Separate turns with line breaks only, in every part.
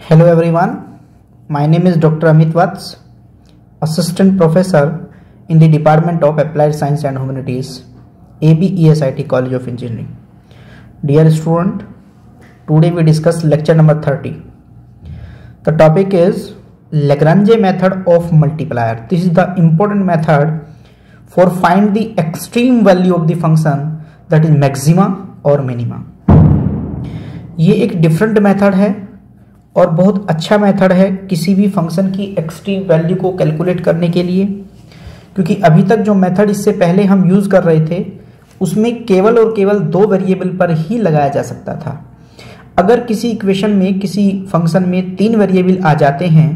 Hello everyone, my name is Dr. Amit Vats, Assistant Professor in the Department of Applied Science and Humanities, ABESIT College of Engineering. Dear student, today we discuss lecture number 30. The topic is Lagrange method of multiplier. This is the important method for find the extreme value of the function, that is maxima or minima. ये एक different method है और बहुत अच्छा method है किसी भी function की एक्सट्रीम वैल्यू को कैलकुलेट करने के लिए, क्योंकि अभी तक जो मेथड इससे पहले हम यूज़ कर रहे थे उसमें केवल और केवल दो वेरिएबल पर ही लगाया जा सकता था। अगर किसी इक्वेशन में किसी फंक्शन में तीन वेरिएबल आ जाते हैं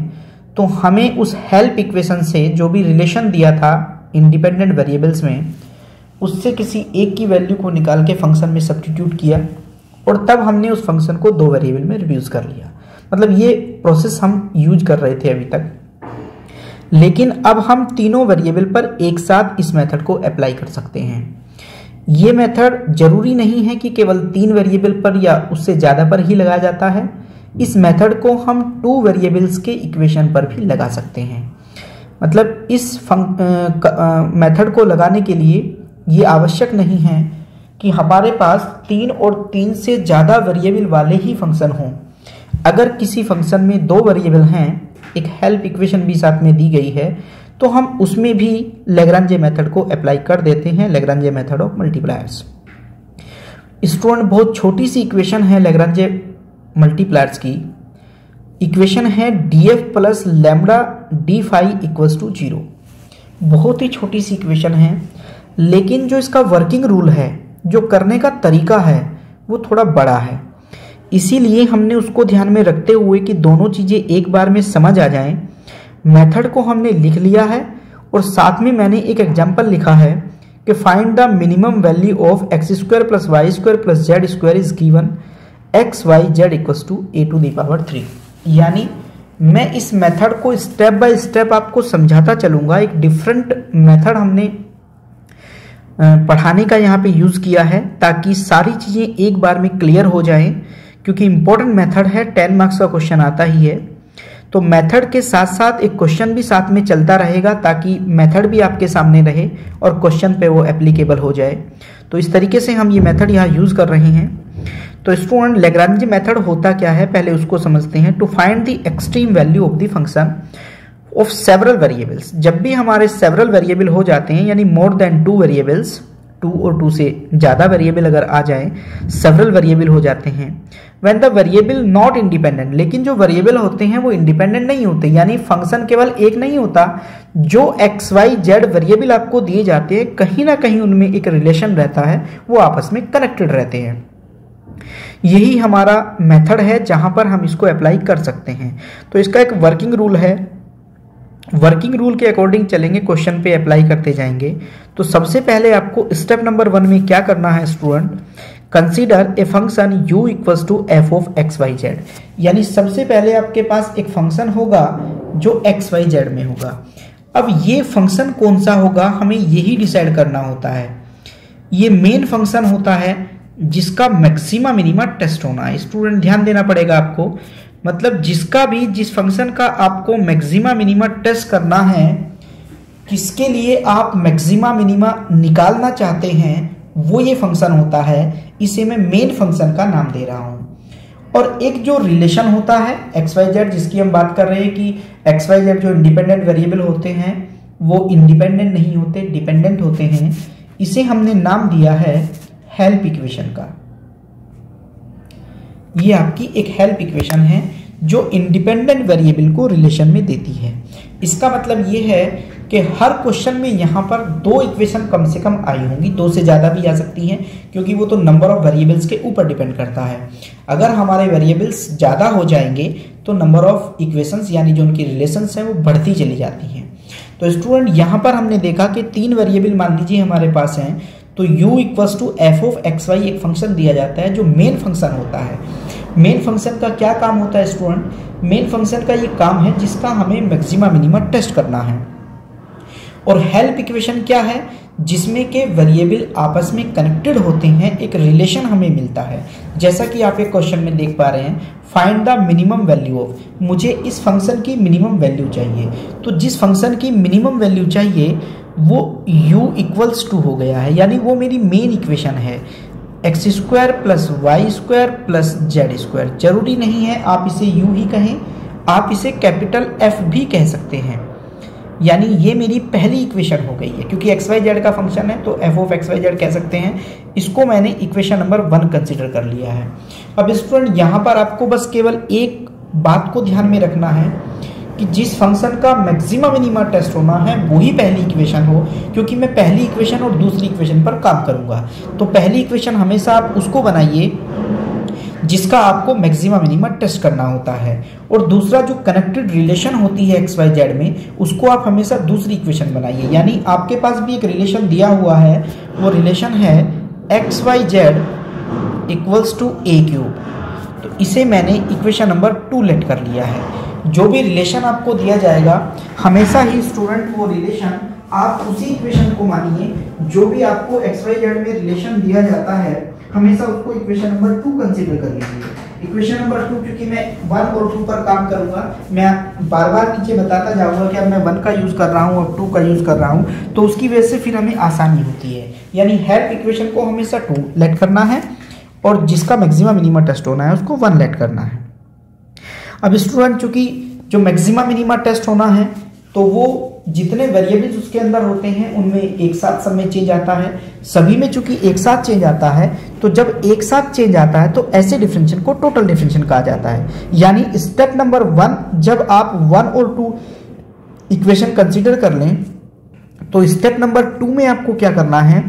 तो हमें उस हेल्प इक्वेशन से जो भी रिलेशन दिया था इंडिपेंडेंट वेरिएबल्स में, उससे किसी एक की वैल्यू को निकाल के फंक्शन में सब्स्टिट्यूट किया और तब हमने उस फंक्शन को दो वेरिएबल में रिड्यूस कर लिया। मतलब ये प्रोसेस हम यूज कर रहे थे अभी तक, लेकिन अब हम तीनों वेरिएबल पर एक साथ इस मेथड को अप्लाई कर सकते हैं। ये मेथड जरूरी नहीं है कि केवल तीन वेरिएबल पर या उससे ज़्यादा पर ही लगाया जाता है। इस मेथड को हम टू वेरिएबल्स के इक्वेशन पर भी लगा सकते हैं। मतलब इस मेथड को लगाने के लिए ये आवश्यक नहीं है कि हमारे पास तीन और तीन से ज़्यादा वेरिएबल वाले ही फंक्शन हों। अगर किसी फंक्शन में दो वेरिएबल हैं, एक हेल्प इक्वेशन भी साथ में दी गई है, तो हम उसमें भी लैग्रांज मेथड को अप्लाई कर देते हैं, Lagrange method of multipliers. Student, बहुत छोटी सी इक्वेशन है लैग्रांज मल्टीप्लायर्स की। इक्वेशन है df plus lambda D phi equals to 0। बहुत ही छोटी सी इक्वेशन है, लेकिन जो इसका वर्किंग रूल है, जो करने का तरीका है, वो थोड़ा बड़ा है। इसीलिए हमने उसको ध्यान में रखते हुए कि दोनों चीज़ें एक बार में समझ आ जाएं, मेथड को हमने लिख लिया है और साथ में मैंने एक एग्जांपल लिखा है कि find the minimum value of X square plus Y square plus Z square is given X Y Z equals to A to the power 3। यानी मैं इस मेथड को स्टेप बाय स्टेप आपको समझाता चलूँगा। एक डिफरेंट मेथड हमने पढ़ाने का यहाँ पे यूज़ किया है ताकि सारी चीज़ें एक बार में क्लियर हो जाएं, क्योंकि इंपॉर्टेंट मेथड है, 10 मार्क्स का क्वेश्चन आता ही है। तो मेथड के साथ साथ एक क्वेश्चन भी साथ में चलता रहेगा ताकि मेथड भी आपके सामने रहे और क्वेश्चन पे वो एप्लीकेबल हो जाए। तो इस तरीके से हम ये मेथड यहाँ यूज़ कर रहे हैं। तो स्टूडेंट, लैग्रांज मेथड होता क्या है पहले उसको समझते हैं। To find the extreme value of the function of several variables. जब भी हमारे सेवरल वेरिएबल हो जाते हैं, यानी more than two variables, two और टू से ज़्यादा वेरिएबल अगर आ जाए, सेवरल वेरिएबल हो जाते हैं। When the variable not independent, लेकिन जो वेरिएबल होते हैं वो इंडिपेंडेंट नहीं होते, यानी फंक्शन केवल एक नहीं होता। जो एक्स वाई जेड वेरिएबल आपको दिए जाते हैं, कहीं ना कहीं उनमें एक रिलेशन रहता है, वो आपस में कनेक्टेड रहते हैं। यही हमारा मेथड है जहां पर हम इसको अप्लाई कर सकते हैं। तो इसका एक वर्किंग रूल है, वर्किंग रूल के अकॉर्डिंग चलेंगे, क्वेश्चन पे अप्लाई करते जाएंगे। तो सबसे पहले आपको स्टेप नंबर 1 में क्या करना है student, consider a function u equals to F of x Y Z. यानी सबसे पहले आपके पास एक फंक्शन होगा जो एक्स वाई जेड में होगा। अब ये फंक्शन कौन सा होगा हमें यही डिसाइड करना होता है। ये मेन फंक्शन होता है जिसका मैक्सिमा मिनिमा टेस्ट होना है। स्टूडेंट, ध्यान देना पड़ेगा आपको, मतलब जिस फंक्शन का आपको मैक्सिमा मिनिमा टेस्ट करना है, किसके लिए आप मैक्सिमा मिनिमा निकालना चाहते हैं, वो ये फंक्शन होता है। इसे मैं मेन फंक्शन का नाम दे रहा हूं। और एक जो रिलेशन होता है एक्स वाई जेड, जिसकी हम बात कर रहे हैं कि एक्स वाई जेड जो इंडिपेंडेंट वेरिएबल होते हैं वो इंडिपेंडेंट नहीं होते, डिपेंडेंट होते हैं। इसे हमने नाम दिया है हेल्प इक्वेशन का। ये आपकी एक हेल्प इक्वेशन है जो इंडिपेंडेंट वेरिएबल को रिलेशन में देती है। इसका मतलब ये है कि हर क्वेश्चन में यहाँ पर दो इक्वेशन कम से कम आई होंगी, दो से ज़्यादा भी आ सकती हैं, क्योंकि वो तो नंबर ऑफ वेरिएबल्स के ऊपर डिपेंड करता है। अगर हमारे वेरिएबल्स ज़्यादा हो जाएंगे तो नंबर ऑफ इक्वेशंस यानी जो उनकी रिलेशंस हैं वो बढ़ती चली जाती हैं। तो स्टूडेंट, यहाँ पर हमने देखा कि तीन वेरिएबल मान लीजिए हमारे पास हैं, तो u equals to F of x Y एक फंक्शन दिया जाता है जो मेन फंक्शन होता है। मेन फंक्शन का क्या काम होता है स्टूडेंट, मेन फंक्शन का ये काम है जिसका हमें मैक्सिमा मिनिमा टेस्ट करना है। और हेल्प इक्वेशन क्या है, जिसमें के वेरिएबल आपस में कनेक्टेड होते हैं, एक रिलेशन हमें मिलता है। जैसा कि आप एक क्वेश्चन में देख पा रहे हैं, find the minimum value of, मुझे इस फंक्शन की मिनिमम वैल्यू चाहिए। तो जिस फंक्शन की मिनिमम वैल्यू चाहिए वो u इक्वल्स टू हो गया है, यानी वो मेरी मेन इक्वेशन है, X square plus Y square plus Z square. जरूरी नहीं है आप इसे u ही कहें, आप इसे कैपिटल F भी कह सकते हैं। यानी ये मेरी पहली इक्वेशन हो गई है, क्योंकि एक्स वाई जेड का फंक्शन है तो F of x Y Z कह सकते हैं। इसको मैंने इक्वेशन नंबर 1 कंसीडर कर लिया है। अब स्टूडेंट यहाँ पर आपको बस केवल एक बात को ध्यान में रखना है कि जिस फंक्शन का मैक्सिमा मिनिमा टेस्ट होना है वही पहली इक्वेशन हो, क्योंकि मैं पहली इक्वेशन और दूसरी इक्वेशन पर काम करूंगा। तो पहली इक्वेशन हमेशा आप उसको बनाइए जिसका आपको मैक्सिमा मिनिमा टेस्ट करना होता है, और दूसरा जो कनेक्टेड रिलेशन होती है एक्स वाई जेड में, उसको आप हमेशा दूसरी इक्वेशन बनाइए। यानी आपके पास भी एक रिलेशन दिया हुआ है, वो रिलेशन है X Y Z equals to A cube. तो इसे मैंने इक्वेशन नंबर 2 लेट कर लिया है। जो भी रिलेशन आपको दिया जाएगा हमेशा ही स्टूडेंट वो रिलेशन आप उसी इक्वेशन को मानिए। जो भी आपको एक्स वाई जेड में रिलेशन दिया जाता है हमेशा उसको इक्वेशन नंबर 2 कंसीडर कर लीजिए। इक्वेशन नंबर 2 क्योंकि मैं 1 और 2 पर काम करूंगा, मैं बार बार नीचे बताता जाऊंगा कि अब मैं 1 का यूज कर रहा हूं और 2 का यूज कर रहा हूं, तो उसकी वजह से फिर हमें आसानी होती है। यानी हेल्प इक्वेशन को हमेशा 2 लेट करना है और जिसका मैक्सिमा मिनिमा टेस्ट होना है उसको 1 लेट करना है। अब स्टूडेंट चूंकि जो मैक्सिमा मिनिमा टेस्ट होना है तो वो जितने वेरिएबल्स उसके अंदर होते हैं उनमें एक साथ सब में चेंज आता है। सभी में चूंकि एक साथ चेंज आता है, तो जब एक साथ चेंज आता है तो ऐसे डिफरेंशियल को टोटल डिफरेंशियल कहा जाता है। यानी स्टेप नंबर 1 जब आप 1 और 2 इक्वेशन कंसीडर कर लें तो स्टेप नंबर 2 में आपको क्या करना है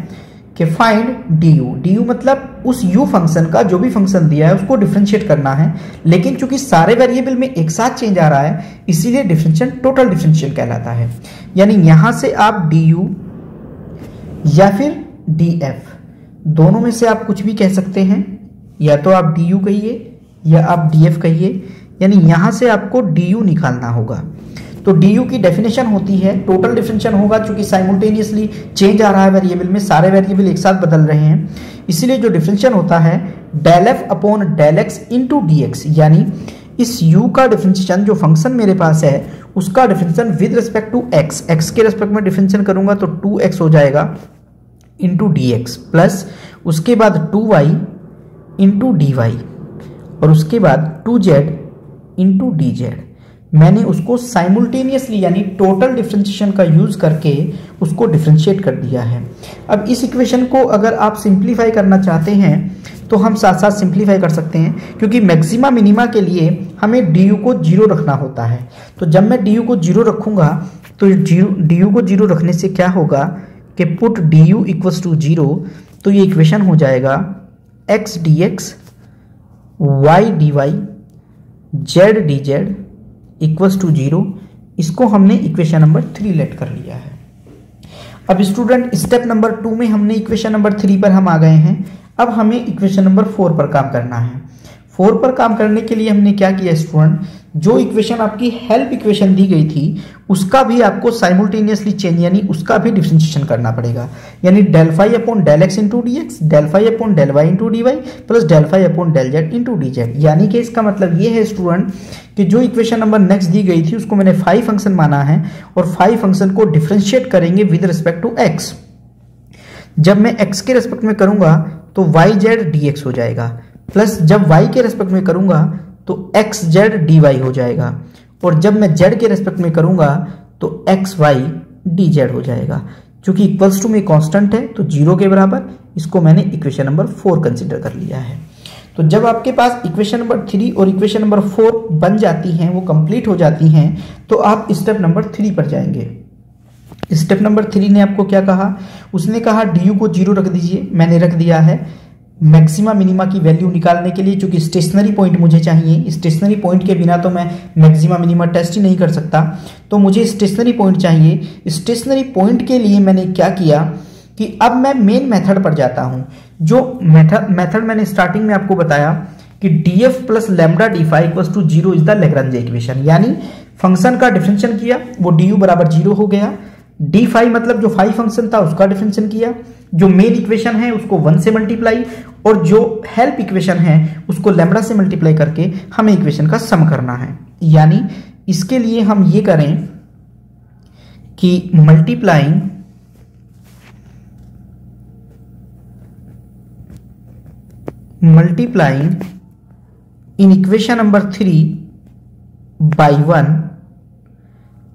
कि फाइंड du मतलब उस u फंक्शन का जो भी फंक्शन दिया है उसको डिफरेंशिएट करना है। लेकिन चूंकि सारे वेरिएबल में एक साथ चेंज आ रहा है इसीलिए डिफरेंशियल टोटल डिफरेंशियल कहलाता है। यानी यहां से आप du या फिर df दोनों में से आप कुछ भी कह सकते हैं, या तो आप du कहिए या आप df कहिए। यानी यहां से आपको du निकालना होगा। तो du की डेफिनेशन होती है टोटल डिफरेंशियल होगा, चूंकि साइमल्टेनियसली चेंज आ रहा है वेरिएबल में, सारे वेरिएबल एक साथ बदल रहे हैं, इसीलिए जो डिफरेंशियल होता है del F upon del X into D X. यानी इस u का डिफरेंशियल जो फंक्शन मेरे पास है उसका differential with respect to x, x के रिस्पेक्ट में डिफरेंशियल करूंगा तो 2x हो जाएगा इंटू डी एक्स, प्लस उसके बाद 2y इंटू डी वाई, और उसके बाद 2z इंटू डी जेड। मैंने उसको साइमल्टेनियसली यानी टोटल डिफरेंशिएशन का यूज करके उसको डिफरेंशिएट कर दिया है। अब इस इक्वेशन को अगर आप सिंप्लीफाई करना चाहते हैं तो हम साथ साथ सिंप्लीफाई कर सकते हैं, क्योंकि मैक्सिमा मिनिमा के लिए हमें du को 0 रखना होता है। तो जब मैं du को 0 रखूंगा तो du को 0 रखने से क्या होगा कि पुट du इक्वल्स टू 0, तो ये इक्वेशन हो जाएगा x dx y dy z dz equals to 0। इसको हमने इक्वेशन नंबर 3 लेट कर लिया है। अब स्टूडेंट स्टेप नंबर 2 में हमने इक्वेशन नंबर 3 पर हम आ गए हैं। अब हमें इक्वेशन नंबर 4 पर काम करना है। 4 पर काम करने के लिए हमने क्या किया स्टूडेंट, जो इक्वेशन आपकी हेल्प इक्वेशन दी गई थी उसका भी आपको साइमल्टेनियसली चेंज यानी उसका भी डिफरेंशिएशन करना पड़ेगा। यानी del phi upon del X into D X, del phi upon del Y into D Y, plus del phi upon del Z into D Z. यानी कि इसका मतलब ये है स्टूडेंट कि जो इक्वेशन नंबर नेक्स्ट दी गई थी उसको मैंने फाई फंक्शन माना है और फाई फंक्शन को डिफरेंशिएट करेंगे विद रिस्पेक्ट टू एक्स। जब मैं एक्स के रिस्पेक्ट में करूंगा तो वाई जेड डी एक्स हो जाएगा, प्लस जब वाई के रिस्पेक्ट में करूंगा तो एक्स जेड डी वाई हो जाएगा, और जब मैं जेड के रिस्पेक्ट में करूंगा तो एक्स वाई डी जेड हो जाएगा। चूंकि इक्वल्स टू में कांस्टेंट है तो 0 के बराबर, इसको मैंने इक्वेशन नंबर 4 कंसीडर कर लिया है। तो जब आपके पास इक्वेशन नंबर 3 और इक्वेशन नंबर 4 बन जाती हैं, वो कंप्लीट हो जाती हैं, तो आप स्टेप नंबर 3 पर जाएंगे। स्टेप नंबर 3 ने आपको क्या कहा, उसने कहा du को 0 रख दीजिए, मैंने रख दिया है। मैक्सिमा मिनिमा की वैल्यू निकालने के लिए चूंकि स्टेशनरी पॉइंट मुझे चाहिए, स्टेशनरी पॉइंट के बिना तो मैं मैक्सिमा मिनिमा टेस्ट ही नहीं कर सकता, तो मुझे स्टेशनरी पॉइंट चाहिए। स्टेशनरी पॉइंट के लिए मैंने क्या किया कि अब मैं मेन मेथड पर जाता हूं। जो मेथड मैंने स्टार्टिंग में आपको बताया कि df plus lambda D phi equals to 0 is the Lagrange equation. यानी फंक्शन का डिफरेंशिएशन किया, वो du बराबर 0 हो गया, d5 मतलब जो फाई फंक्शन था उसका डिफरेंशियल किया, जो मेन इक्वेशन है उसको 1 से मल्टीप्लाई, और जो हेल्प इक्वेशन है उसको लैम्बडा से मल्टीप्लाई करके हमें इक्वेशन का सम करना है। यानी इसके लिए हम ये करें कि multiplying in equation number 3 by 1,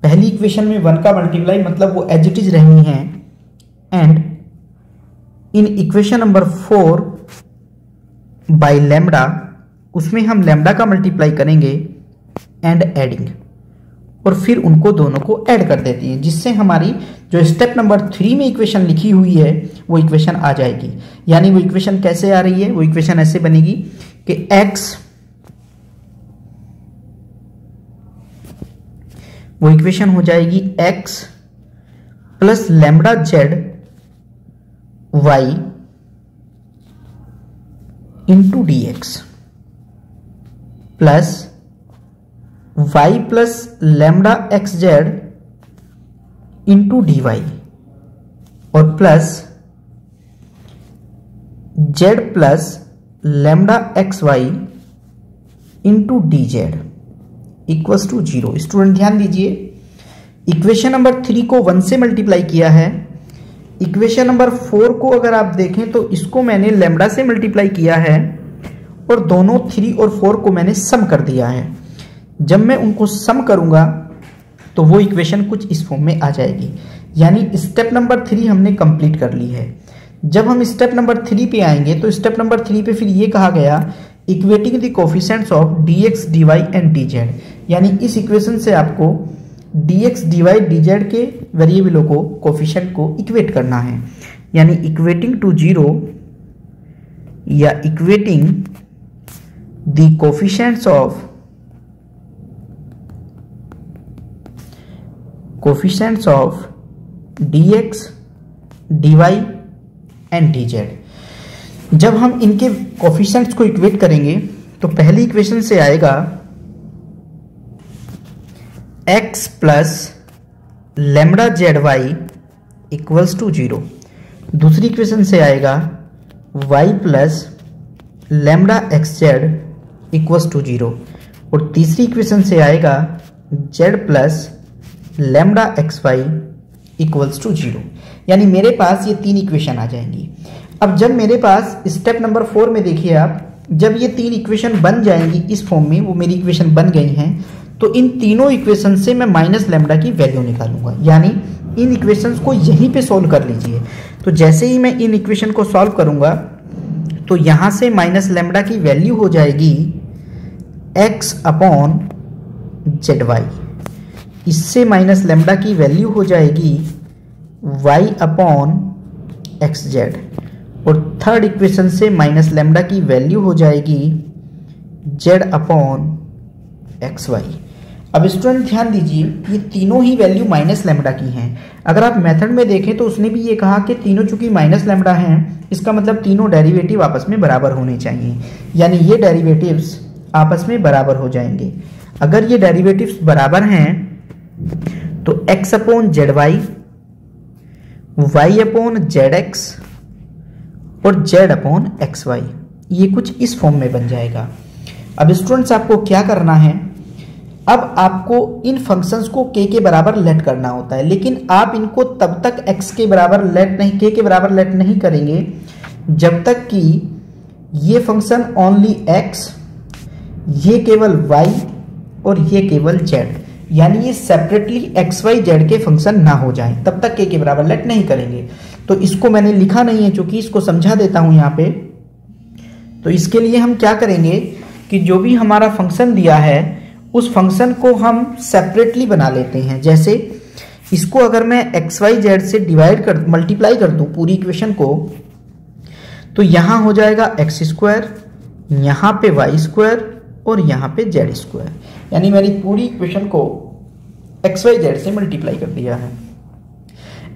पहली इक्वेशन में 1 का मल्टीप्लाई मतलब वो एज इट इज रहनी है, and in equation number 4 by lambda, उसमें हम लैम्बडा का मल्टीप्लाई करेंगे एंड एडिंग, और फिर उनको दोनों को ऐड कर देते हैं, जिससे हमारी जो स्टेप नंबर 3 में इक्वेशन लिखी हुई है वो इक्वेशन आ जाएगी। यानी वो इक्वेशन कैसे आ रही है, वो इक्वेशन ऐसे बनेगी कि x, वो इक्वेशन हो जाएगी x plus lambda z y into D x plus y plus lambda x z into D y, और plus z plus lambda x y into D z equals to 0। Student ध्यान दीजिए, equation number 3 को 1 से multiply किया है, equation number 4 को अगर आप देखें तो इसको मैंने लैम्बडा से मल्टीप्लाई किया है, और दोनों 3 और 4 को मैंने सम कर दिया है। जब मैं उनको सम करूंगा तो वो इक्वेशन कुछ इस फॉर्म में आ जाएगी। यानी स्टेप नंबर 3 हमने कंप्लीट कर ली है। जब हम स्टेप नंबर 3 पे आएंगे तो स्टेप नंबर 3 पे फिर ये कहा गया equating the coefficients of dx dy and dz, यानी इस इक्वेशन से आपको dx dy dz के वेरिएबलों को, कोफिशिएंट को इक्वेट करना है। यानी इक्वेटिंग टू 0 या equating the coefficients of dx dy and dz। जब हम इनके कोफिशिएंट्स को इक्वेट करेंगे तो पहली इक्वेशन से आएगा x plus lambda Z Y equals to 0, दूसरी इक्वेशन से आएगा y plus lambda x Z equals to 0, और तीसरी इक्वेशन से आएगा z plus lambda x Y equals to 0। यानी मेरे पास ये 3 इक्वेशन आ जाएंगी। अब जब मेरे पास स्टेप नंबर 4 में देखिए आप, जब ये 3 इक्वेशन बन जाएंगी इस फॉर्म में, वो मेरी इक्वेशन बन गई हैं, तो इन तीनों इक्वेशन से मैं माइनस लैम्बडा की वैल्यू निकालूंगा। यानी इन इक्वेशंस को यहीं पे सॉल्व कर लीजिए। तो जैसे ही मैं इन इक्वेशन को सॉल्व करूंगा तो यहां से माइनस लैम्बडा की वैल्यू हो जाएगी x अपॉन जेड वाई, इससे माइनस लैम्बडा की वैल्यू हो जाएगी y अपॉन एक्स जेड, और थर्ड इक्वेशन से माइनस लैम्बडा की वैल्यू हो जाएगी z अपॉन एक्स वाई। अब स्टूडेंट ध्यान दीजिए, ये तीनों ही वैल्यू माइनस लैम्बडा की हैं। अगर आप मेथड में देखें तो उसने भी ये कहा कि तीनों चूंकि माइनस लैम्बडा हैं, इसका मतलब तीनों डेरिवेटिव आपस में बराबर होने चाहिए। यानी ये डेरिवेटिव्स आपस में बराबर हो जाएंगे। अगर ये डेरिवेटिव्स बराबर हैं तो x upon Z Y, y upon Z X और z अपॉन एक्स वाई, ये कुछ इस फॉर्म में बन जाएगा। अब स्टूडेंट्स आपको क्या करना है, अब आपको इन फंक्शंस को k के बराबर लेट करना होता है, लेकिन आप इनको तब तक x के बराबर लेट नहीं, k के बराबर लेट नहीं करेंगे जब तक कि ये फंक्शन ओनली x, ये केवल y और ये केवल z, यानी ये सेपरेटली एक्स वाई जेड के फंक्शन ना हो जाएं, तब तक k के बराबर लेट नहीं करेंगे। तो इसको मैंने लिखा नहीं है, चूंकि इसको समझा देता हूं यहाँ पे। तो इसके लिए हम क्या करेंगे कि जो भी हमारा फंक्शन दिया है उस फंक्शन को हम सेपरेटली बना लेते हैं। जैसे इसको अगर मैं एक्स वाई जेड से मल्टीप्लाई कर दूं पूरी इक्वेशन को, तो यहां हो जाएगा एक्स स्क्वायर, यहां पे वाई स्क्वायर और यहां पे जेड स्क्वायर। यानी मैंने पूरी इक्वेशन को एक्स वाई जेड से मल्टीप्लाई कर दिया है।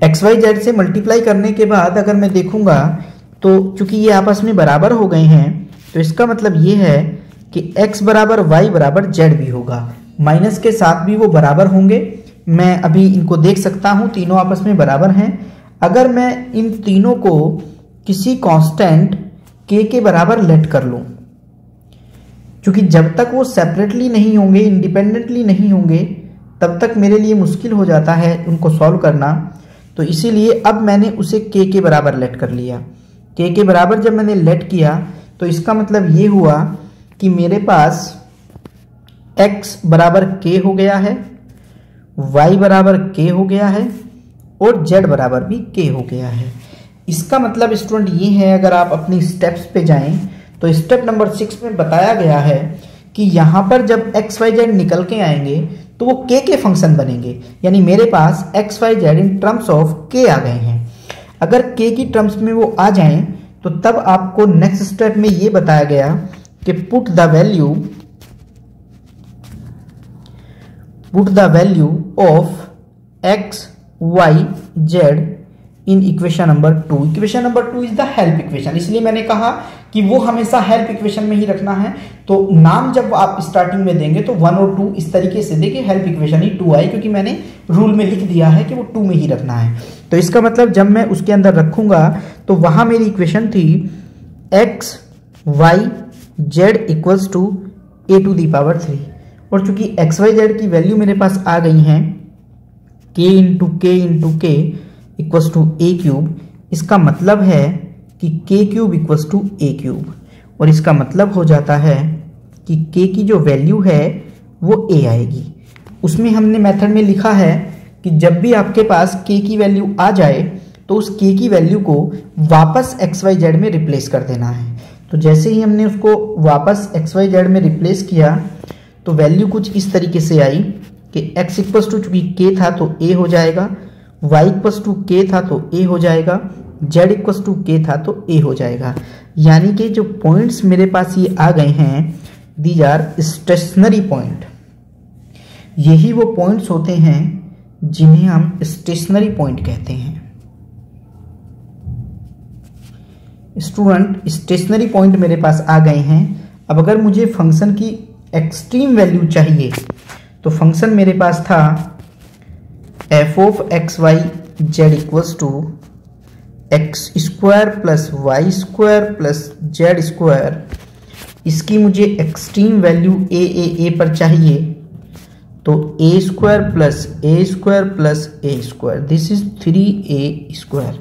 एक्स वाई जेड से मल्टीप्लाई करने के बाद अगर मैं देखूंगा तो चूंकि ये आपस में बराबर हो गए हैं, तो इसका मतलब ये है कि x बराबर y बराबर z भी होगा, माइनस के साथ भी वो बराबर होंगे, मैं अभी इनको देख सकता हूँ, तीनों आपस में बराबर हैं। अगर मैं इन तीनों को किसी कांस्टेंट k के बराबर लेट कर लूँ, क्योंकि जब तक वो सेपरेटली नहीं होंगे, इंडिपेंडेंटली नहीं होंगे, तब तक मेरे लिए मुश्किल हो जाता है उनको सॉल्व करना। तो इसीलिए अब मैंने उसे k के बराबर लेट कर लिया। k के बराबर जब मैंने लेट किया तो इसका मतलब ये हुआ कि मेरे पास x बराबर k हो गया है, y बराबर k हो गया है और z बराबर भी k हो गया है। इसका मतलब स्टूडेंट ये है, अगर आप अपनी स्टेप्स पे जाएं तो स्टेप नंबर 6 में बताया गया है कि यहाँ पर जब x y z निकल के आएंगे तो वो k के फंक्शन बनेंगे, यानी मेरे पास x y z in terms of k आ गए हैं। अगर k की टर्म्स में वो आ जाएं तो तब आपको नेक्स्ट स्टेप में ये बताया गया कि put the value of x y z in equation number 2। Equation number 2 is the help equation, इसलिए मैंने कहा कि वो हमेशा हेल्प इक्वेशन में ही रखना है। तो नाम जब आप स्टार्टिंग में देंगे तो 1 और 2 इस तरीके से देखिए, हेल्प इक्वेशन ही 2 आई, क्योंकि मैंने रूल में लिख दिया है कि वो 2 में ही रखना है। तो इसका मतलब जब मैं उसके अंदर रखूंगा तो वहां मेरी इक्वेशन थी x y z equals to a to the power 3, और चूंकि x y z की वैल्यू मेरे पास आ गई हैं k into k equals to a cube, इसका मतलब है कि k cube equals to a cube, और इसका मतलब हो जाता है कि k की जो वैल्यू है वो a आएगी। उसमें हमने मेथड में लिखा है कि जब भी आपके पास k की वैल्यू आ जाए तो उस k की वैल्यू को वापस x y z में रिप्लेस कर देना है। तो जैसे ही हमने उसको वापस x y z में रिप्लेस किया तो वैल्यू कुछ इस तरीके से आई कि x इक्वल्स टू, चूंकि k था तो a हो जाएगा, y इक्वल्स टू k था तो a हो जाएगा, z इक्वल्स टू k था तो a हो जाएगा। यानी कि जो पॉइंट्स मेरे पास ये आ गए हैं, दीज आर स्टेशनरी पॉइंट। यही वो पॉइंट्स होते हैं जिन्हें हम स्टेशनरी पॉइंट कहते हैं। स्टूडेंट, स्टेशनरी पॉइंट मेरे पास आ गए हैं। अब अगर मुझे फंक्शन की एक्सट्रीम वैल्यू चाहिए तो फंक्शन मेरे पास था f of x Y Z equals to x square plus Y square plus Z square. इसकी मुझे एक्सट्रीम वैल्यू ए पर चाहिए, तो a square plus a square plus a square, this is 3a square.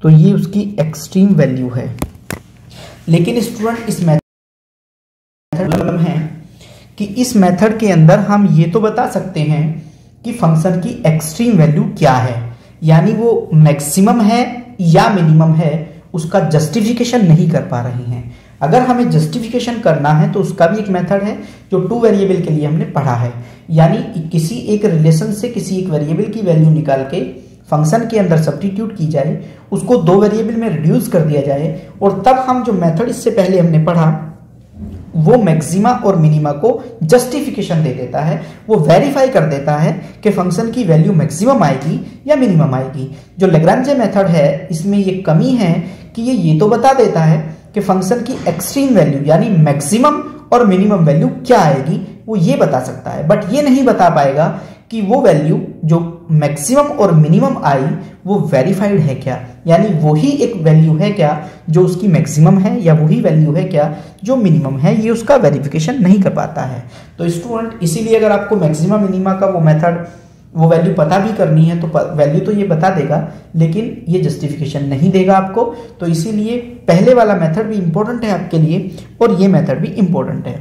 तो ये उसकी एक्सट्रीम वैल्यू है। लेकिन स्टूडेंट इस मेथड है कि इस मेथड के अंदर हम ये तो बता सकते हैं कि फंक्शन की एक्सट्रीम वैल्यू क्या है, यानी वो मैक्सिमम है या मिनिमम है, उसका जस्टिफिकेशन नहीं कर पा रहे हैं। अगर हमें जस्टिफिकेशन करना है तो उसका भी एक मेथड है जो 2 वेरिएबल के लिए हमने पढ़ा है, यानी किसी एक रिलेशन से किसी एक वेरिएबल की वैल्यू निकाल के फंक्शन के अंदर सब्स्टिट्यूट की जाए, उसको 2 वेरिएबल में रिड्यूस कर दिया जाए, और तब हम जो मेथड इससे पहले हमने पढ़ा वो मैक्सिमा और मिनिमा को जस्टिफिकेशन दे देता है, वो वेरीफाई कर देता है कि फंक्शन की वैल्यू मैक्सिमम आएगी या मिनिमम आएगी। जो लैग्रांजे मेथड है इसमें ये कमी है कि ये तो बता देता है कि फंक्शन की एक्सट्रीम वैल्यू यानी मैक्सिमम और मिनिमम वैल्यू क्या आएगी, वो ये बता सकता है, बट ये नहीं बता पाएगा कि वो वैल्यू जो मैक्सिमम और मिनिमम आई वो वेरीफाइड है क्या, यानी वही एक वैल्यू है क्या जो उसकी मैक्सिमम है, या वही वैल्यू है क्या जो मिनिमम है, ये उसका वेरिफिकेशन नहीं कर पाता है। तो स्टूडेंट, इसीलिए अगर आपको मैक्सिमम मिनिमा का वो मेथड वो वैल्यू पता भी करनी है तो वैल्यू तो ये बता देगा, लेकिन ये जस्टिफिकेशन नहीं देगा आपको। तो इसीलिए पहले वाला मेथड भी इंपॉर्टेंट है आपके लिए और ये मेथड भी इंपॉर्टेंट है।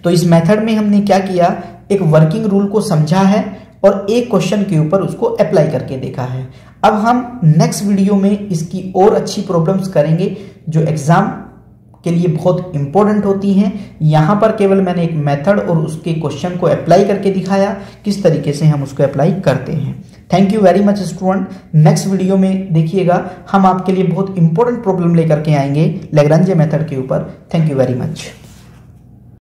तो इस मेथड में हमने क्या किया, एक वर्किंग रूल को समझा है और एक क्वेश्चन के ऊपर उसको अप्लाई करके देखा है। अब हम नेक्स्ट वीडियो में इसकी और अच्छी प्रॉब्लम्स करेंगे जो एग्जाम के लिए बहुत इंपॉर्टेंट होती हैं। यहाँ पर केवल मैंने एक मेथड और उसके क्वेश्चन को अप्लाई करके दिखाया किस तरीके से हम उसको अप्लाई करते हैं। Thank you very much student. Next video में देखिएगा, हम आपके लिए बहुत इंपॉर्टेंट प्रॉब्लम लेकर के आएंगे लैग्रांजे मेथड के ऊपर। Thank you very much.